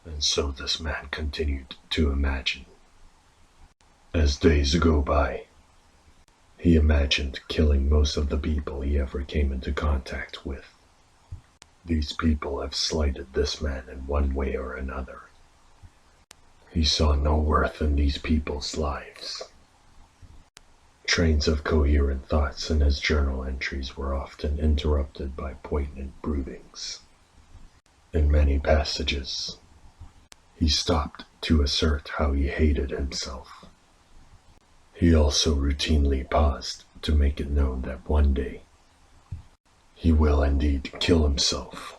And so this man continued to imagine. As days go by, he imagined killing most of the people he ever came into contact with. These people have slighted this man in one way or another. He saw no worth in these people's lives. Trains of coherent thoughts in his journal entries were often interrupted by poignant broodings. In many passages, he stopped to assert how he hated himself. He also routinely paused to make it known that one day he will indeed kill himself.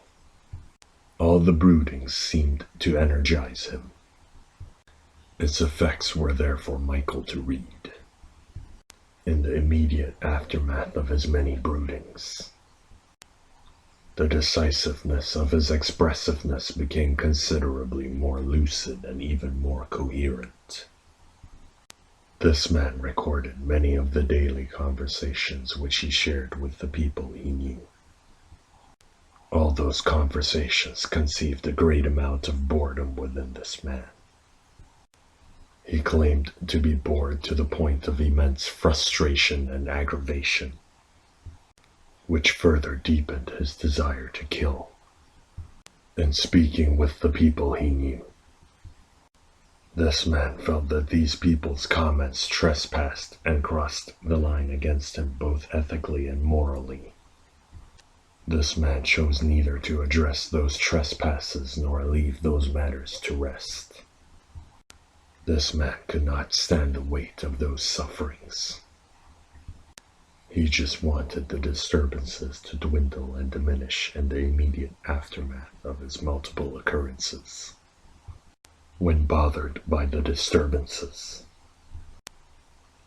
All the broodings seemed to energize him. Its effects were there for Michael to read. In the immediate aftermath of his many broodings, the decisiveness of his expressiveness became considerably more lucid and even more coherent. This man recorded many of the daily conversations which he shared with the people he knew. All those conversations conceived a great amount of boredom within this man. He claimed to be bored to the point of immense frustration and aggravation, which further deepened his desire to kill. In speaking with the people he knew, this man felt that these people's comments trespassed and crossed the line against him both ethically and morally. This man chose neither to address those trespasses nor leave those matters to rest. This man could not stand the weight of those sufferings. He just wanted the disturbances to dwindle and diminish in the immediate aftermath of his multiple occurrences. When bothered by the disturbances,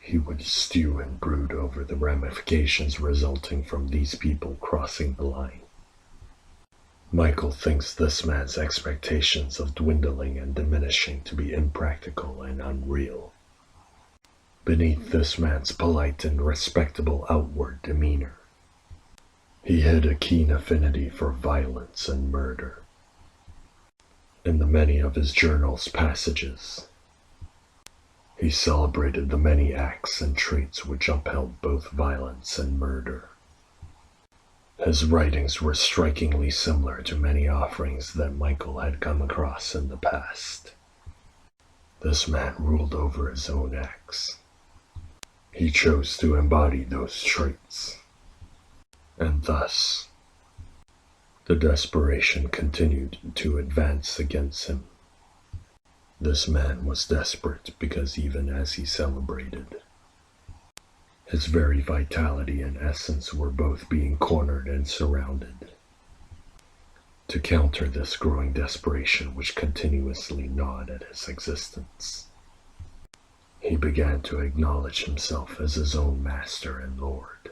he would stew and brood over the ramifications resulting from these people crossing the line. Michael thinks this man's expectations of dwindling and diminishing to be impractical and unreal. Beneath this man's polite and respectable outward demeanor, he hid a keen affinity for violence and murder. In the many of his journal's passages, he celebrated the many acts and traits which upheld both violence and murder. His writings were strikingly similar to many offerings that Michael had come across in the past. This man ruled over his own acts. He chose to embody those traits, and thus the desperation continued to advance against him. This man was desperate because even as he celebrated, his very vitality and essence were both being cornered and surrounded. To counter this growing desperation which continuously gnawed at his existence, he began to acknowledge himself as his own master and lord.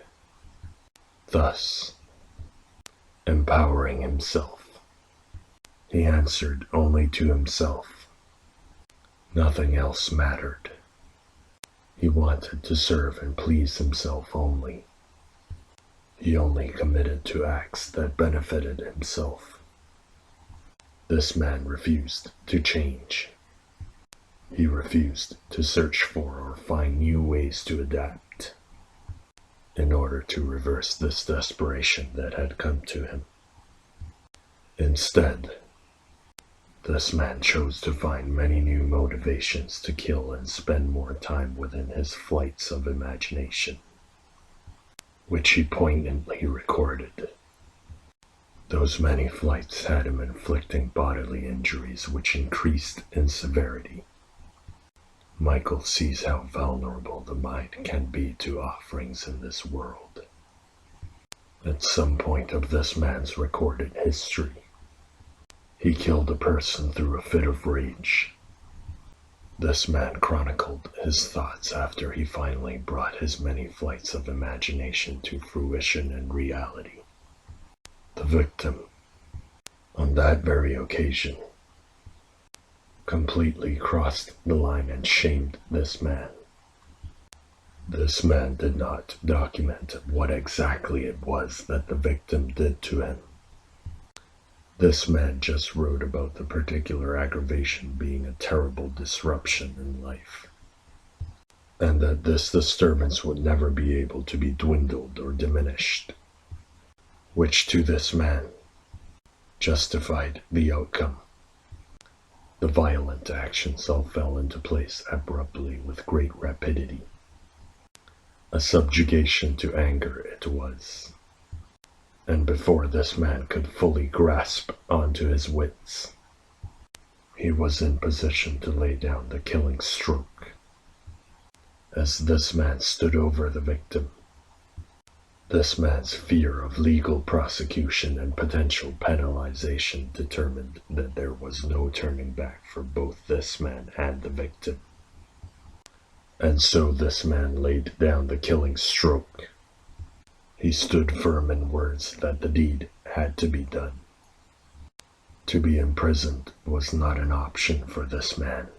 Thus, empowering himself, he answered only to himself. Nothing else mattered. He wanted to serve and please himself only. He only committed to acts that benefited himself. This man refused to change. He refused to search for or find new ways to adapt in order to reverse this desperation that had come to him. Instead, this man chose to find many new motivations to kill and spend more time within his flights of imagination, which he poignantly recorded. Those many flights had him inflicting bodily injuries which increased in severity. Michael sees how vulnerable the mind can be to offerings in this world. At some point of this man's recorded history, he killed a person through a fit of rage. This man chronicled his thoughts after he finally brought his many flights of imagination to fruition and reality. The victim, on that very occasion, completely crossed the line and shamed this man. This man did not document what exactly it was that the victim did to him. This man just wrote about the particular aggravation being a terrible disruption in life, and that this disturbance would never be able to be dwindled or diminished, which to this man justified the outcome. The violent actions all fell into place abruptly with great rapidity. A subjugation to anger it was, and before this man could fully grasp onto his wits, he was in position to lay down the killing stroke. As this man stood over the victim, this man's fear of legal prosecution and potential penalization determined that there was no turning back for both this man and the victim. And so this man laid down the killing stroke. He stood firm in words that the deed had to be done. To be imprisoned was not an option for this man.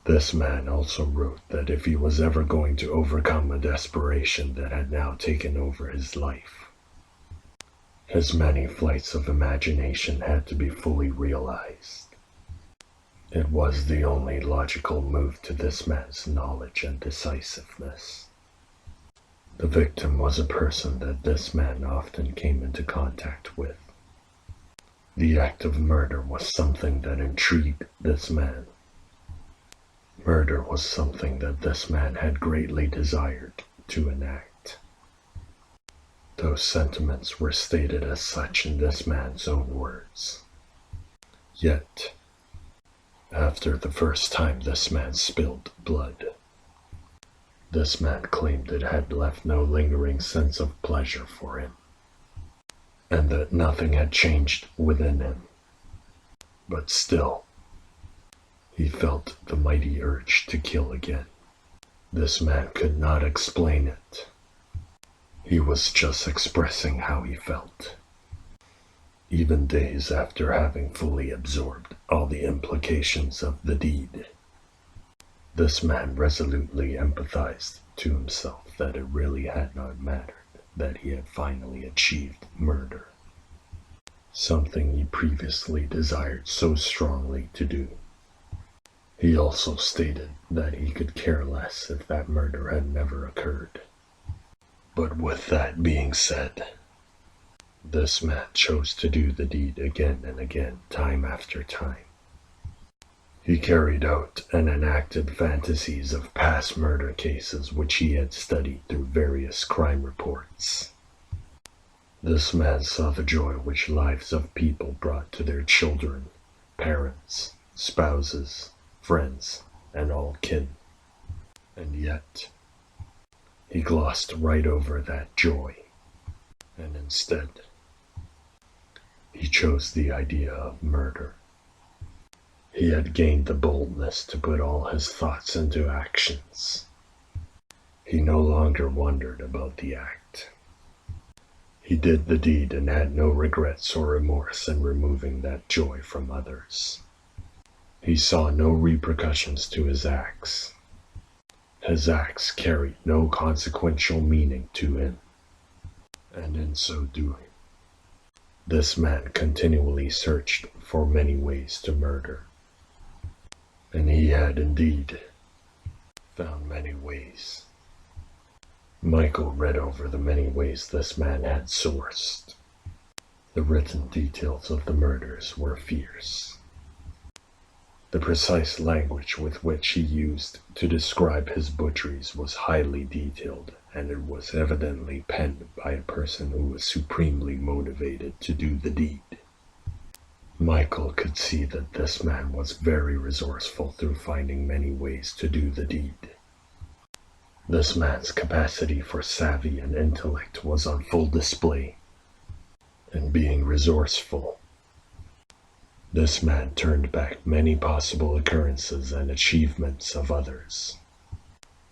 This man also wrote that if he was ever going to overcome a desperation that had now taken over his life, his many flights of imagination had to be fully realized. It was the only logical move to this man's knowledge and decisiveness. The victim was a person that this man often came into contact with. The act of murder was something that intrigued this man. Murder was something that this man had greatly desired to enact. Those sentiments were stated as such in this man's own words. Yet, after the first time this man spilled blood, this man claimed it had left no lingering sense of pleasure for him, and that nothing had changed within him. But still, he felt the mighty urge to kill again. This man could not explain it. He was just expressing how he felt. Even days after having fully absorbed all the implications of the deed, this man resolutely empathized to himself that it really had not mattered that he had finally achieved murder, something he previously desired so strongly to do. He also stated that he could care less if that murder had never occurred. But with that being said, this man chose to do the deed again and again, time after time. He carried out and enacted fantasies of past murder cases which he had studied through various crime reports. This man saw the joy which lives of people brought to their children, parents, spouses, friends, and all kin. And yet, he glossed right over that joy, and instead, he chose the idea of murder. He had gained the boldness to put all his thoughts into actions. He no longer wondered about the act. He did the deed and had no regrets or remorse in removing that joy from others. He saw no repercussions to his acts. His acts carried no consequential meaning to him, and in so doing, this man continually searched for many ways to murder. And he had indeed found many ways. Michael read over the many ways this man had sourced. The written details of the murders were fierce. The precise language with which he used to describe his butcheries was highly detailed, and it was evidently penned by a person who was supremely motivated to do the deed. Michael could see that this man was very resourceful through finding many ways to do the deed. This man's capacity for savvy and intellect was on full display, and being resourceful, this man turned back many possible occurrences and achievements of others,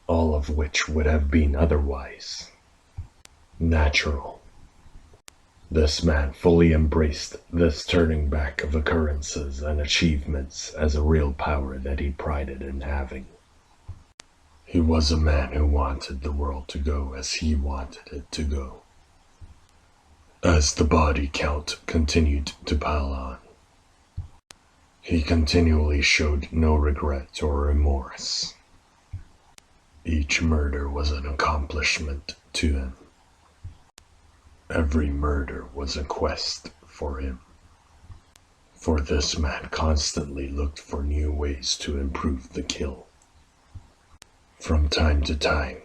all of which would have been otherwise natural. This man fully embraced this turning back of occurrences and achievements as a real power that he prided in having. He was a man who wanted the world to go as he wanted it to go. As the body count continued to pile on, he continually showed no regret or remorse. Each murder was an accomplishment to him. Every murder was a quest for him. For this man constantly looked for new ways to improve the kill. From time to time,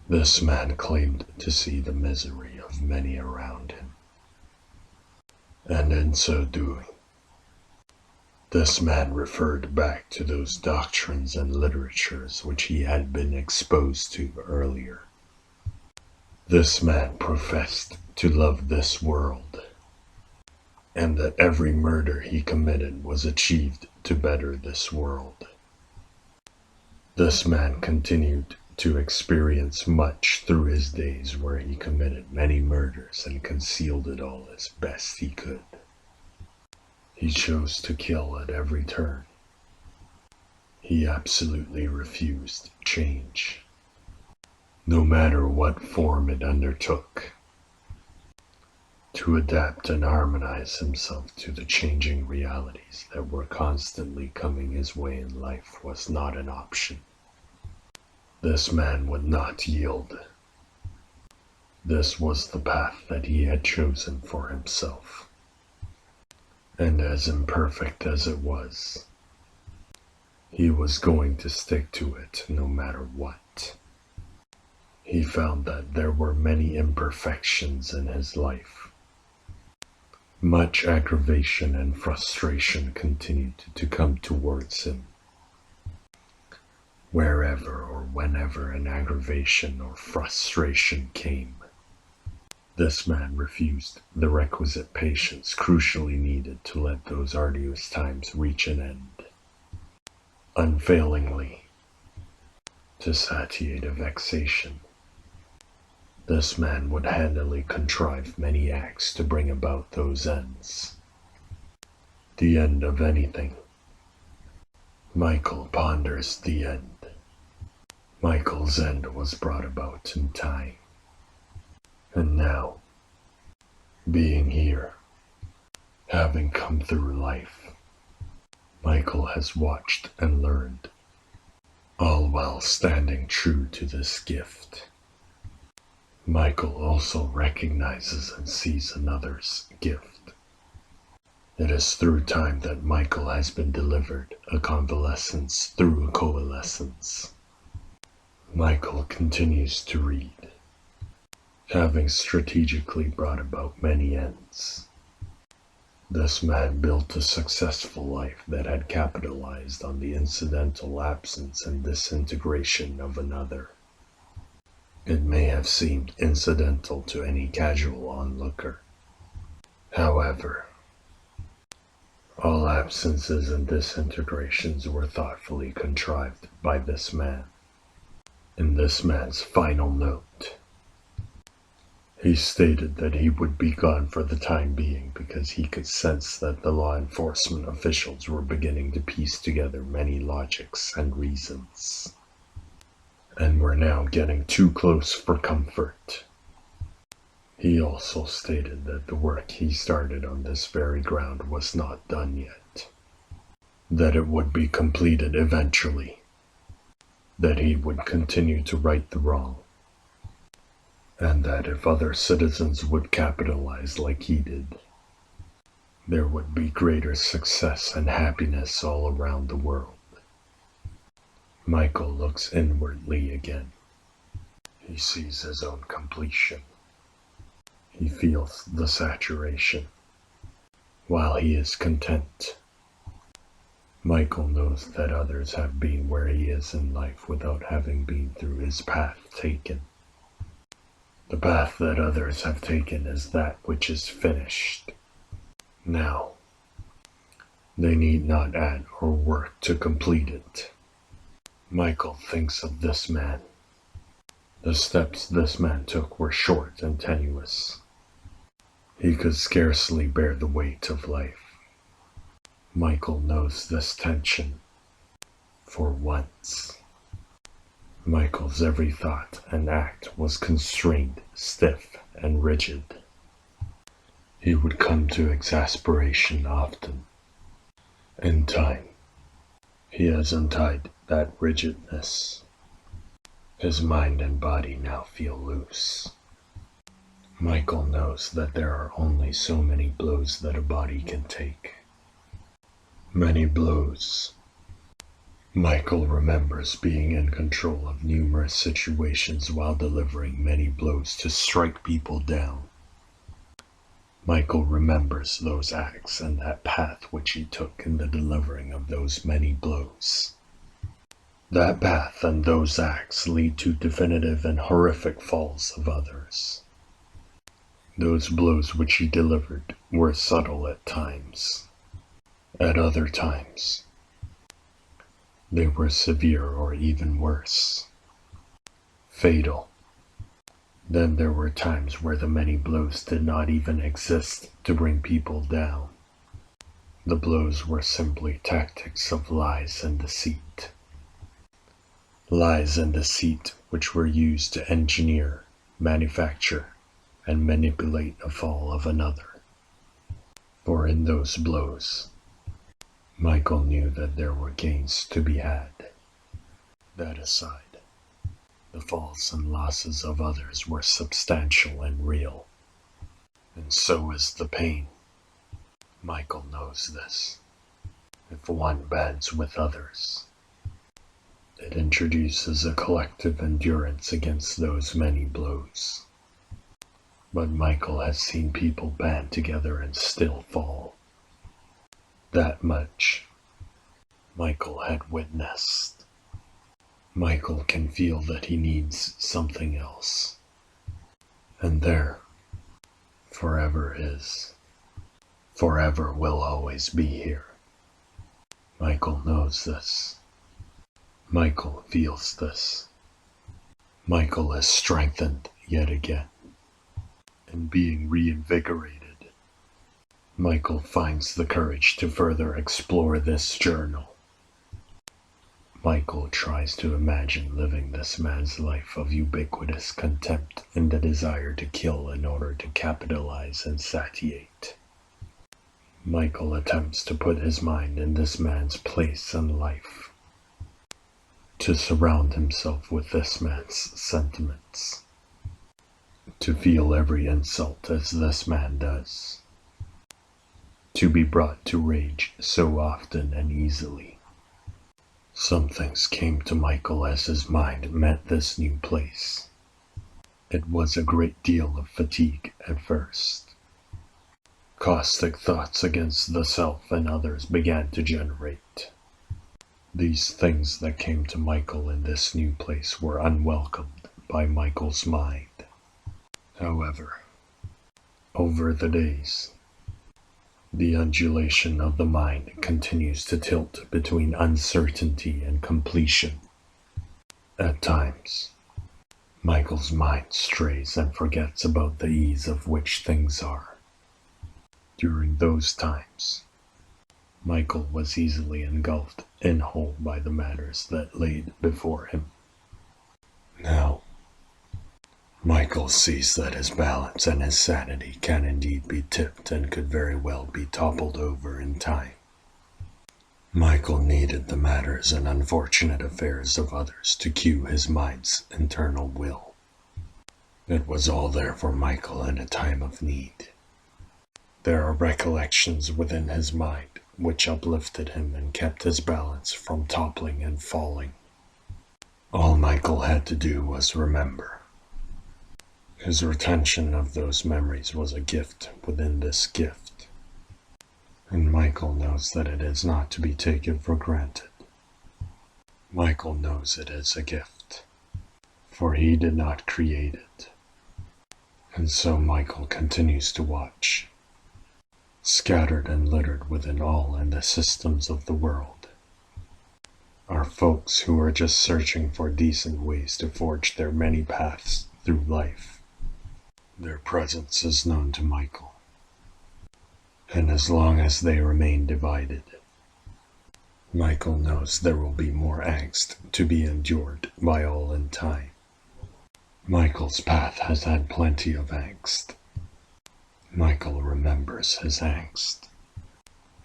this man claimed to see the misery of many around him. And in so doing, this man referred back to those doctrines and literatures which he had been exposed to earlier. This man professed to love this world, and that every murder he committed was achieved to better this world. This man continued to experience much through his days where he committed many murders and concealed it all as best he could. He chose to kill at every turn. He absolutely refused change, no matter what form it undertook. To adapt and harmonize himself to the changing realities that were constantly coming his way in life was not an option. This man would not yield. This was the path that he had chosen for himself. And as imperfect as it was, he was going to stick to it no matter what. He found that there were many imperfections in his life. Much aggravation and frustration continued to come towards him. Wherever or whenever an aggravation or frustration came, this man refused the requisite patience crucially needed to let those arduous times reach an end. Unfailingly, to satiate a vexation, this man would handily contrive many acts to bring about those ends. The end of anything. Michael ponders the end. Michael's end was brought about in time. And now, being here, having come through life, Michael has watched and learned, all while standing true to this gift. Michael also recognizes and sees another's gift. It is through time that Michael has been delivered a convalescence through a coalescence. Michael continues to read, having strategically brought about many ends. This man built a successful life that had capitalized on the incidental absence and disintegration of another. It may have seemed incidental to any casual onlooker. However, all absences and disintegrations were thoughtfully contrived by this man. In this man's final note, he stated that he would be gone for the time being because he could sense that the law enforcement officials were beginning to piece together many logics and reasons, and were now getting too close for comfort. He also stated that the work he started on this very ground was not done yet, that it would be completed eventually, that he would continue to right the wrong, and that if other citizens would capitalize like he did, there would be greater success and happiness all around the world. Michael looks inwardly again. He sees his own completion. He feels the saturation, while he is content. Michael knows that others have been where he is in life without having been through his path taken. The path that others have taken is that which is finished. Now, they need not add or work to complete it. Michael thinks of this man. The steps this man took were short and tenuous. He could scarcely bear the weight of life. Michael knows this tension. For once, Michael's every thought and act was constrained, stiff, and rigid. He would come to exasperation often. In time, he has untied that rigidness. His mind and body now feel loose. Michael knows that there are only so many blows that a body can take. Many blows. Michael remembers being in control of numerous situations while delivering many blows to strike people down. Michael remembers those acts and that path which he took in the delivering of those many blows. That path and those acts lead to definitive and horrific falls of others. Those blows which he delivered were subtle at times. At other times, they were severe or even worse, fatal. Then there were times where the many blows did not even exist to bring people down. The blows were simply tactics of lies and deceit. Lies and deceit which were used to engineer, manufacture, and manipulate a fall of another. For in those blows, Michael knew that there were gains to be had. That aside, the falls and losses of others were substantial and real. And so is the pain. Michael knows this. If one bands with others, it introduces a collective endurance against those many blows. But Michael has seen people band together and still fall. That much Michael had witnessed. Michael can feel that he needs something else. And there, forever is. Forever will always be here. Michael knows this. Michael feels this. Michael is strengthened yet again. And being reinvigorated, Michael finds the courage to further explore this journal. Michael tries to imagine living this man's life of ubiquitous contempt and the desire to kill in order to capitalize and satiate. Michael attempts to put his mind in this man's place in life, to surround himself with this man's sentiments, to feel every insult as this man does, to be brought to rage so often and easily. Some things came to Michael as his mind met this new place. It was a great deal of fatigue at first. Caustic thoughts against the self and others began to generate. These things that came to Michael in this new place were unwelcomed by Michael's mind. However, over the days, the undulation of the mind continues to tilt between uncertainty and completion. At times, Michael's mind strays and forgets about the ease of which things are. During those times, Michael was easily engulfed in whole by the matters that laid before him. Now, Michael sees that his balance and his sanity can indeed be tipped and could very well be toppled over in time. Michael needed the matters and unfortunate affairs of others to cue his mind's internal will. It was all there for Michael in a time of need. There are recollections within his mind which uplifted him and kept his balance from toppling and falling. All Michael had to do was remember. His retention of those memories was a gift within this gift, and Michael knows that it is not to be taken for granted. Michael knows it is a gift, for he did not create it, and so Michael continues to watch. Scattered and littered within all and the systems of the world are folks who are just searching for decent ways to forge their many paths through life. Their presence is known to Michael, and as long as they remain divided, Michael knows there will be more angst to be endured by all in time. Michael's path has had plenty of angst. Michael remembers his angst.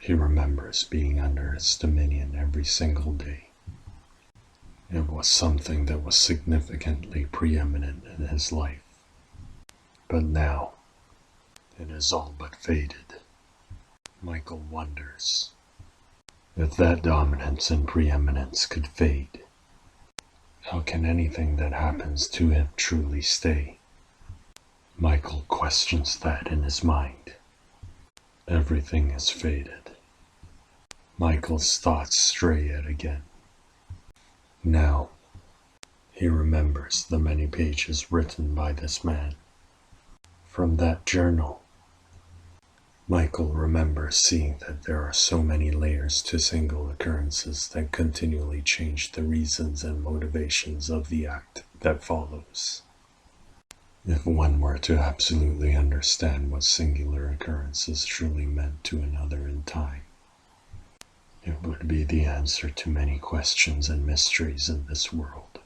He remembers being under its dominion every single day. It was something that was significantly preeminent in his life. But now, it is all but faded. Michael wonders if that dominance and preeminence could fade. How can anything that happens to him truly stay? Michael questions that in his mind. Everything is faded. Michael's thoughts stray yet again. Now, he remembers the many pages written by this man. From that journal, Michael remembers seeing that there are so many layers to single occurrences that continually change the reasons and motivations of the act that follows. If one were to absolutely understand what singular occurrences truly meant to another in time, it would be the answer to many questions and mysteries in this world.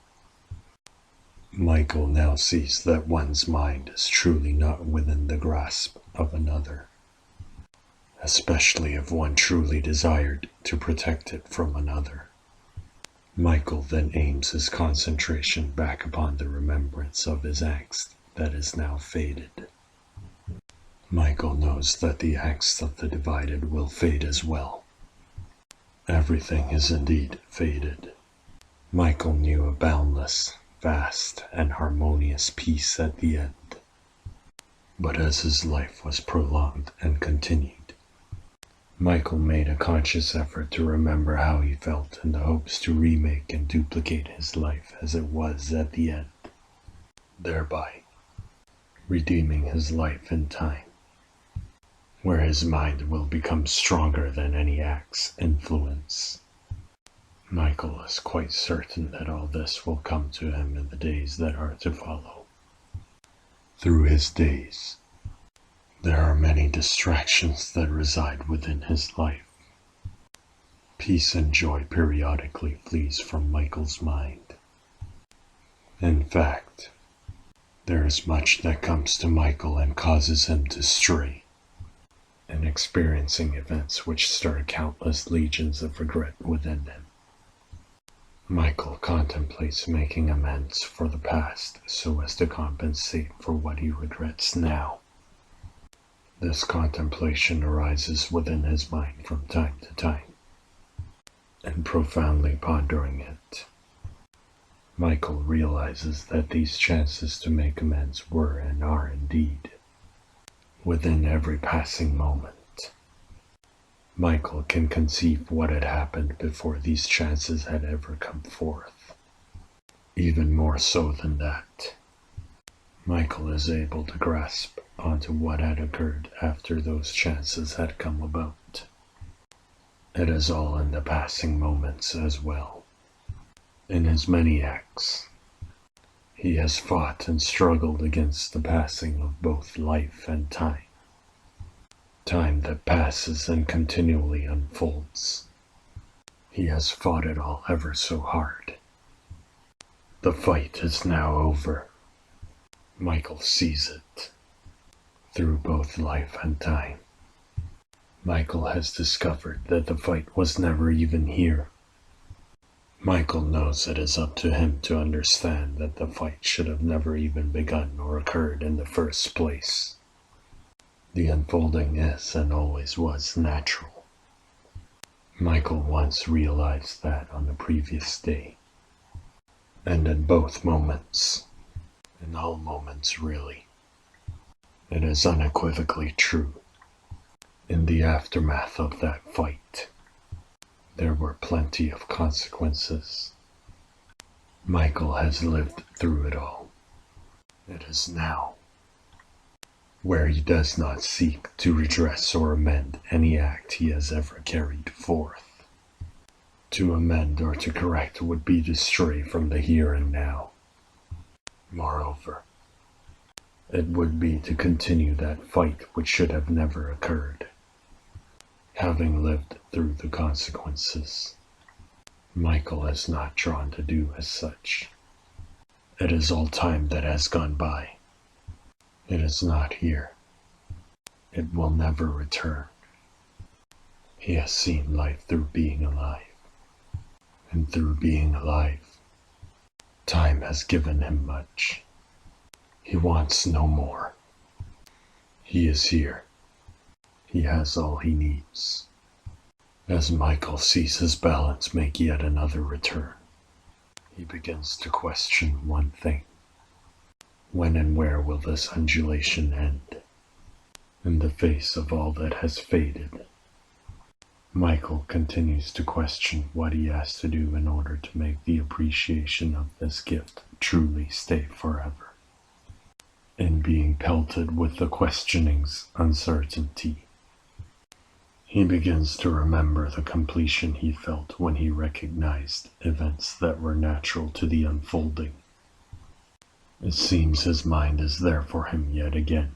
Michael now sees that one's mind is truly not within the grasp of another, especially if one truly desired to protect it from another. Michael then aims his concentration back upon the remembrance of his angst that is now faded. Michael knows that the angst of the divided will fade as well. Everything is indeed faded. Michael knew a boundless, vast, and harmonious peace at the end. But as his life was prolonged and continued, Michael made a conscious effort to remember how he felt in the hopes to remake and duplicate his life as it was at the end, thereby redeeming his life in time, where his mind will become stronger than any act's influence. Michael is quite certain that all this will come to him in the days that are to follow. Through his days, there are many distractions that reside within his life. Peace and joy periodically flees from Michael's mind. In fact, there is much that comes to Michael and causes him to stray, and experiencing events which stir countless legions of regret within him. Michael contemplates making amends for the past so as to compensate for what he regrets now. This contemplation arises within his mind from time to time, and profoundly pondering it, Michael realizes that these chances to make amends were and are indeed within every passing moment. Michael can conceive what had happened before these chances had ever come forth. Even more so than that, Michael is able to grasp onto what had occurred after those chances had come about. It is all in the passing moments as well. In his many acts, he has fought and struggled against the passing of both life and time. Time that passes and continually unfolds. He has fought it all ever so hard. The fight is now over. Michael sees it. Through both life and time, Michael has discovered that the fight was never even here. Michael knows it is up to him to understand that the fight should have never even begun or occurred in the first place. The unfolding is and always was natural. Michael once realized that on the previous day, and in both moments, in all moments really. It is unequivocally true. In the aftermath of that fight, there were plenty of consequences. Michael has lived through it all. It is now, where he does not seek to redress or amend any act he has ever carried forth. To amend or to correct would be to stray from the here and now. Moreover, it would be to continue that fight which should have never occurred. Having lived through the consequences, Michael is not drawn to do as such. It is all time that has gone by. It is not here. It will never return. He has seen life through being alive. And through being alive, time has given him much. He wants no more. He is here. He has all he needs. As Michael sees his balance make yet another return, he begins to question one thing. When and where will this undulation end? In the face of all that has faded, Michael continues to question what he has to do in order to make the appreciation of this gift truly stay forever. In being pelted with the questioning's uncertainty, he begins to remember the completion he felt when he recognized events that were natural to the unfolding. It seems his mind is there for him yet again.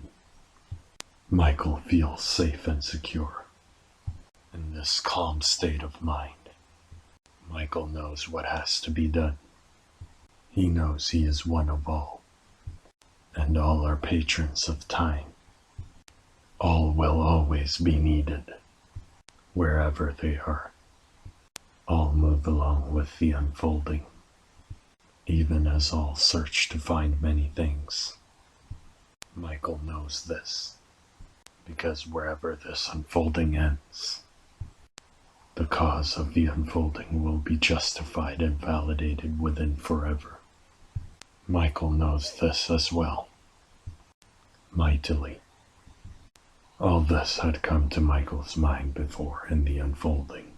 Michael feels safe and secure. In this calm state of mind, Michael knows what has to be done. He knows he is one of all, and all are patrons of time. All will always be needed, wherever they are. All move along with the unfolding, even as all search to find many things. Michael knows this, because wherever this unfolding ends, the cause of the unfolding will be justified and validated within forever. Michael knows this as well. Mightily. All this had come to Michael's mind before in the unfolding.